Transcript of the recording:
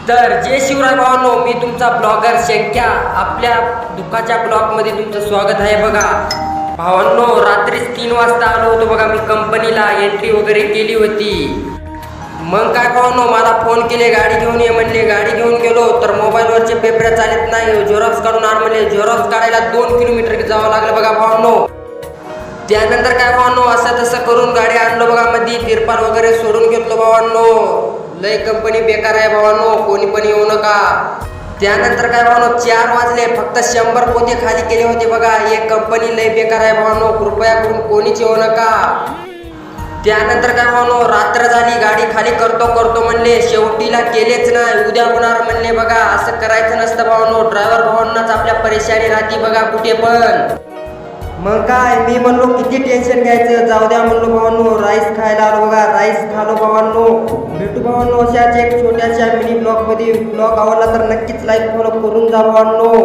तर जय शिवराय भावांनो, मी तुमचा ब्लॉगर शंक्या आपल्या दुःखाच्या ब्लॉगमध्ये तुमचं स्वागत आहे. बघा भावांनो, रात्रीच 3 वाजता आलो होतो बघा. मी कंपनीला एंट्री वगैरे केली होती. मग काय भावांनो, मला फोन केले गाडी घेऊन ये म्हणले. गाडी घेऊन गेलो तर मोबाईलवरचे पेपर चालत नाही. झेरॉक्स काढून आण म्हणले. झेरॉक्स काढायला 2 किलोमीटर जावं लागलं बघा भावांनो. त्यानंतर काय भावांनो, असं तसं करून गाडी आणलो बघा. मध्ये तिरपाल वगैरे सोडून घेतलो भावांनो. लय कंपनी बेकार आहे भावांनो, कोणी पण येऊ नका. त्यानंतर काय भावांनो, 4 वाजले. फक्त 100 पोते खाली केले होते बघा. एक कंपनी लय बेकार आहे भावांनो, कृपया करून कोणीच येऊ नका. त्यानंतर काय भावांनो, रात्र झाली. गाडी खाली करतो म्हणले. शेवटीला केलेच नाही. उद्या होणार म्हणले बघा. असं करायचं नसतं भावांनो. ड्रायव्हर भावांनाच आपल्या परेशानी राहते बघा कुठे पण. मग काय मी म्हणलो किती टेन्शन घ्यायचं, जाऊ द्या म्हणलो भावांनो. राईस खायला आलो बघा. राईस खालो भावांनो. भेटू भावांनो अशाच एक छोट्याशा मिनी ब्लॉग मध्ये. ब्लॉग आवडला तर नक्कीच लाईक फॉलो करून जा भावांनो.